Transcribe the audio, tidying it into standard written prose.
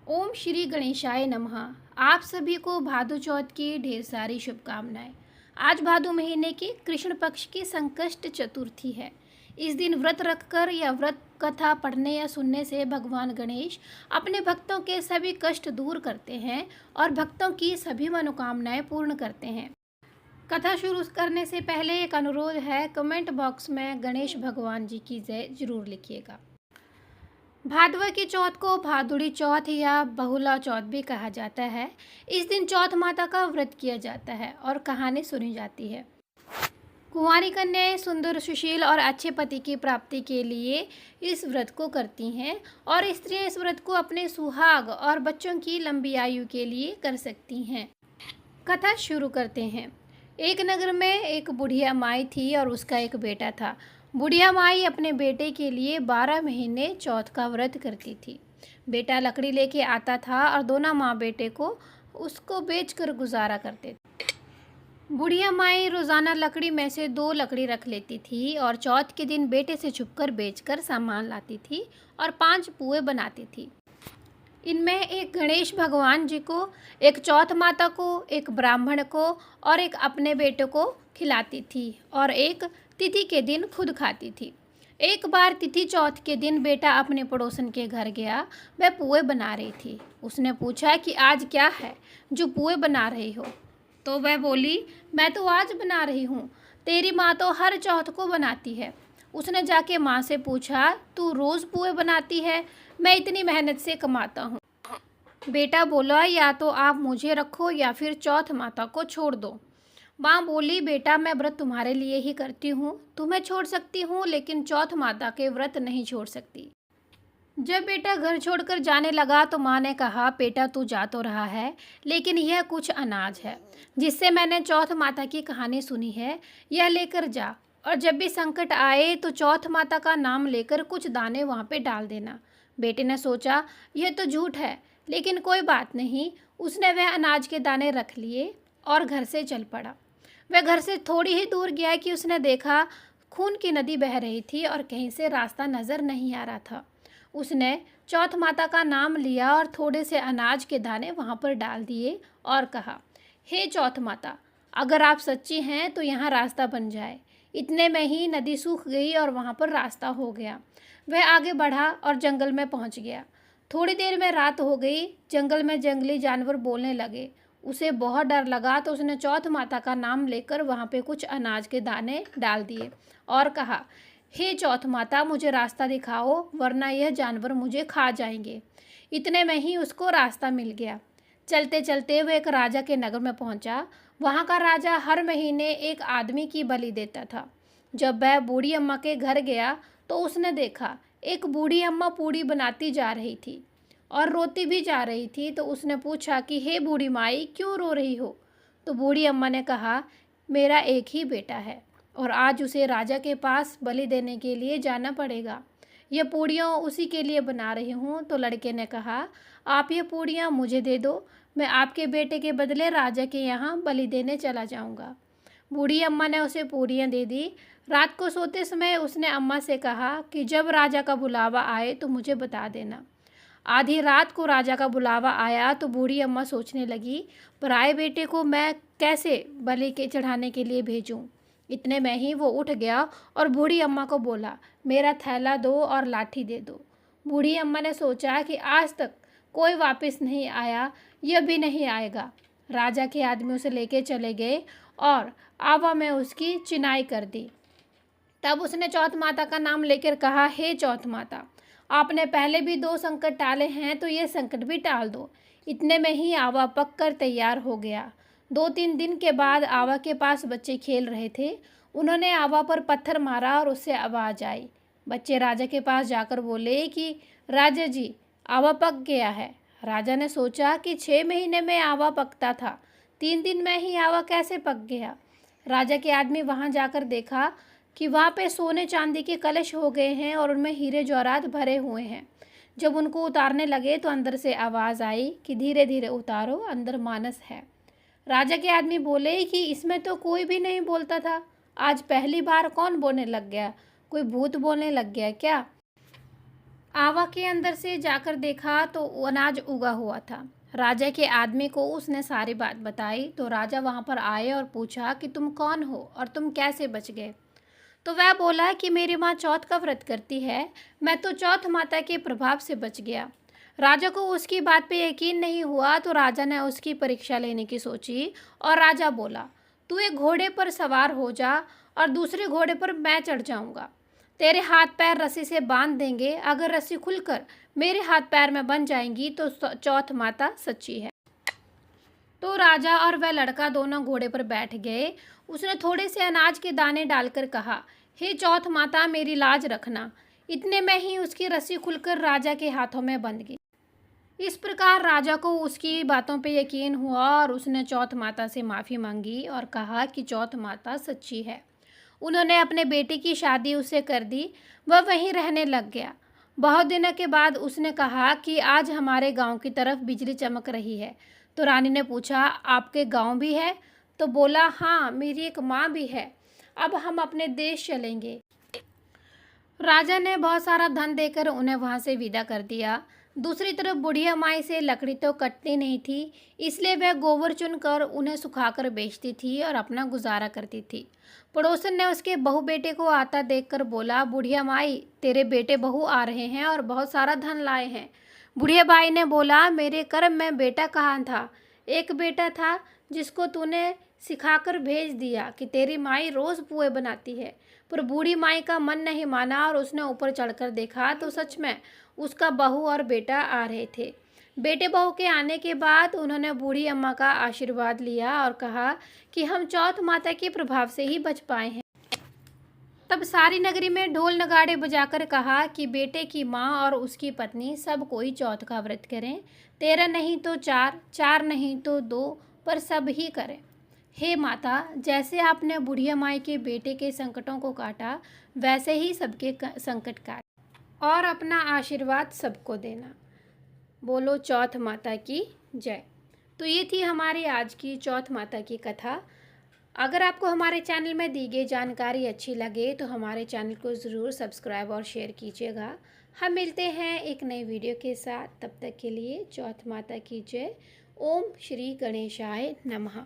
ओम श्री गणेशाय नमः। आप सभी को भादु चौथ की ढेर सारी शुभकामनाएं। आज भादु महीने की कृष्ण पक्ष की संकष्ट चतुर्थी है। इस दिन व्रत रखकर या व्रत कथा पढ़ने या सुनने से भगवान गणेश अपने भक्तों के सभी कष्ट दूर करते हैं और भक्तों की सभी मनोकामनाएं पूर्ण करते हैं। कथा शुरू करने से पहले एक अनुरोध है, कमेंट बॉक्स में गणेश भगवान जी की जय जरूर लिखिएगा। भादवा की चौथ को भादुड़ी चौथ या बहुला चौथ भी कहा जाता है। इस दिन चौथ माता का व्रत किया जाता है और कहानी सुनी जाती है। कुंवारी कन्याएं सुंदर, सुशील और अच्छे पति की प्राप्ति के लिए इस व्रत को करती हैं और स्त्रियां इस व्रत को अपने सुहाग और बच्चों की लंबी आयु के लिए कर सकती हैं। कथा शुरू करते हैं। एक नगर में एक बुढ़िया माई थी और उसका एक बेटा था। बुढ़िया माई अपने बेटे के लिए 12 महीने चौथ का व्रत करती थी। बेटा लकड़ी लेके आता था और दोनों माँ बेटे को उसको बेचकर गुजारा करते थे। बुढ़िया माई रोज़ाना लकड़ी में से 2 लकड़ी रख लेती थी और चौथ के दिन बेटे से छुपकर बेचकर सामान लाती थी और 5 पुए बनाती थी। इनमें एक गणेश भगवान जी को, एक चौथ माता को, एक ब्राह्मण को और एक अपने बेटे को खिलाती थी और एक तिथि के दिन खुद खाती थी। एक बार तिथि चौथ के दिन बेटा अपने पड़ोसन के घर गया। वह पुए बना रही थी। उसने पूछा कि आज क्या है जो पुए बना रही हो? तो वह बोली, मैं तो आज बना रही हूँ, तेरी माँ तो हर चौथ को बनाती है। उसने जाके माँ से पूछा, तू रोज़ पुए बनाती है? मैं इतनी मेहनत से कमाता हूँ। बेटा बोला, या तो आप मुझे रखो या फिर चौथ माता को छोड़ दो। माँ बोली, बेटा मैं व्रत तुम्हारे लिए ही करती हूँ, तुम्हें छोड़ सकती हूँ लेकिन चौथ माता के व्रत नहीं छोड़ सकती। जब बेटा घर छोड़कर जाने लगा तो माँ ने कहा, बेटा तू जा तो रहा है लेकिन यह कुछ अनाज है जिससे मैंने चौथ माता की कहानी सुनी है, यह लेकर जा और जब भी संकट आए तो चौथ माता का नाम लेकर कुछ दाने वहाँ पे डाल देना। बेटे ने सोचा यह तो झूठ है, लेकिन कोई बात नहीं। उसने वह अनाज के दाने रख लिए और घर से चल पड़ा। वह घर से थोड़ी ही दूर गया कि उसने देखा खून की नदी बह रही थी और कहीं से रास्ता नज़र नहीं आ रहा था। उसने चौथ माता का नाम लिया और थोड़े से अनाज के दाने वहाँ पर डाल दिए और कहा, हे चौथ माता, अगर आप सच्ची हैं तो यहाँ रास्ता बन जाए। इतने में ही नदी सूख गई और वहाँ पर रास्ता हो गया। वह आगे बढ़ा और जंगल में पहुँच गया। थोड़ी देर में रात हो गई। जंगल में जंगली जानवर बोलने लगे। उसे बहुत डर लगा तो उसने चौथ माता का नाम लेकर वहाँ पे कुछ अनाज के दाने डाल दिए और कहा, हे चौथ माता, मुझे रास्ता दिखाओ वरना यह जानवर मुझे खा जाएंगे। इतने में ही उसको रास्ता मिल गया। चलते चलते वह एक राजा के नगर में पहुंचा। वहाँ का राजा हर महीने एक आदमी की बलि देता था। जब वह बूढ़ी अम्मा के घर गया तो उसने देखा एक बूढ़ी अम्मा पूड़ी बनाती जा रही थी और रोती भी जा रही थी। तो उसने पूछा कि हे बूढ़ी माई, क्यों रो रही हो? तो बूढ़ी अम्मा ने कहा, मेरा एक ही बेटा है और आज उसे राजा के पास बलि देने के लिए जाना पड़ेगा। ये पूड़ियाँ उसी के लिए बना रही हूँ। तो लड़के ने कहा, आप ये पूड़ियाँ मुझे दे दो, मैं आपके बेटे के बदले राजा के यहाँ बलि देने चला जाऊँगा। बूढ़ी अम्मा ने उसे पूड़ियाँ दे दी। रात को सोते समय उसने अम्मा से कहा कि जब राजा का बुलावा आए तो मुझे बता देना। आधी रात को राजा का बुलावा आया तो बूढ़ी अम्मा सोचने लगी, पराए बेटे को मैं कैसे बलि के चढ़ाने के लिए भेजूं। इतने में ही वो उठ गया और बूढ़ी अम्मा को बोला, मेरा थैला दो और लाठी दे दो। बूढ़ी अम्मा ने सोचा कि आज तक कोई वापस नहीं आया, यह भी नहीं आएगा। राजा के आदमी उसे लेके चले गए और आवा में उसकी चिनाई कर दी। तब उसने चौथ माता का नाम लेकर कहा, हे चौथ माता, आपने पहले भी 2 संकट टाले हैं तो ये संकट भी टाल दो। इतने में ही आवा पककर तैयार हो गया। 2-3 दिन के बाद आवा के पास बच्चे खेल रहे थे। उन्होंने आवा पर पत्थर मारा और उससे आवाज़ आई। बच्चे राजा के पास जाकर बोले कि राजा जी, आवा पक गया है। राजा ने सोचा कि 6 महीने में आवा पकता था, 3 दिन में ही आवा कैसे पक गया। राजा के आदमी वहाँ जाकर देखा कि वहाँ पे सोने चांदी के कलश हो गए हैं और उनमें हीरे जवाहरात भरे हुए हैं। जब उनको उतारने लगे तो अंदर से आवाज़ आई कि धीरे धीरे उतारो, अंदर मानस है। राजा के आदमी बोले कि इसमें तो कोई भी नहीं बोलता था, आज पहली बार कौन बोलने लग गया? कोई भूत बोलने लग गया क्या? आवा के अंदर से जाकर देखा तो वो अनाज उगा हुआ था। राजा के आदमी को उसने सारी बात बताई तो राजा वहाँ पर आए और पूछा कि तुम कौन हो और तुम कैसे बच गए। तो वह बोला कि मेरी माँ चौथ का व्रत करती है, मैं तो चौथ माता के प्रभाव से बच गया। राजा को उसकी बात पे यकीन नहीं हुआ तो राजा ने उसकी परीक्षा लेने की सोची और राजा बोला, तू एक घोड़े पर सवार हो जा और दूसरे घोड़े पर मैं चढ़ जाऊंगा। तेरे हाथ पैर रस्सी से बांध देंगे, अगर रस्सी खुलकर मेरे हाथ पैर में बन जाएंगी तो चौथ माता सच्ची है। तो राजा और वह लड़का दोनों घोड़े पर बैठ गए। उसने थोड़े से अनाज के दाने डालकर कहा, हे चौथ माता मेरी लाज रखना। इतने में ही उसकी रस्सी खुलकर राजा के हाथों में बंध गई। इस प्रकार राजा को उसकी बातों पे यकीन हुआ और उसने चौथ माता से माफ़ी मांगी और कहा कि चौथ माता सच्ची है। उन्होंने अपने बेटे की शादी उससे कर दी। वह वहीं रहने लग गया। बहुत दिनों के बाद उसने कहा कि आज हमारे गांव की तरफ बिजली चमक रही है। तो रानी ने पूछा, आपके गांव भी है? तो बोला, हाँ मेरी एक माँ भी है। अब हम अपने देश चलेंगे। राजा ने बहुत सारा धन देकर उन्हें वहां से विदा कर दिया। दूसरी तरफ बुढ़िया माई से लकड़ी तो कटती नहीं थी, इसलिए वह गोबर चुनकर उन्हें सुखाकर बेचती थी और अपना गुजारा करती थी। पड़ोसन ने उसके बहू बेटे को आता देखकर बोला, बुढ़िया माई तेरे बेटे बहू आ रहे हैं और बहुत सारा धन लाए हैं। बुढ़िया बाई ने बोला, मेरे कर्म में बेटा कहाँ था? एक बेटा था जिसको तूने सिखाकर भेज दिया कि तेरी माई रोज़ पुए बनाती है। पर बूढ़ी माई का मन नहीं माना और उसने ऊपर चढ़कर देखा तो सच में उसका बहू और बेटा आ रहे थे। बेटे बहू के आने के बाद उन्होंने बूढ़ी अम्मा का आशीर्वाद लिया और कहा कि हम चौथ माता के प्रभाव से ही बच पाए हैं। तब सारी नगरी में ढोल नगाड़े बजाकर कहा कि बेटे की माँ और उसकी पत्नी सब कोई चौथ का व्रत करें। 13 नहीं तो 4, 4 नहीं तो 2, पर सब ही करें। हे माता, जैसे आपने बुढ़िया माई के बेटे के संकटों को काटा, वैसे ही सबके संकट काट और अपना आशीर्वाद सबको देना। बोलो चौथ माता की जय। तो ये थी हमारी आज की चौथ माता की कथा। अगर आपको हमारे चैनल में दी गई जानकारी अच्छी लगे तो हमारे चैनल को ज़रूर सब्सक्राइब और शेयर कीजिएगा। हम मिलते हैं एक नई वीडियो के साथ। तब तक के लिए चौथ माता की जय। ओम श्री गणेशाय नमः।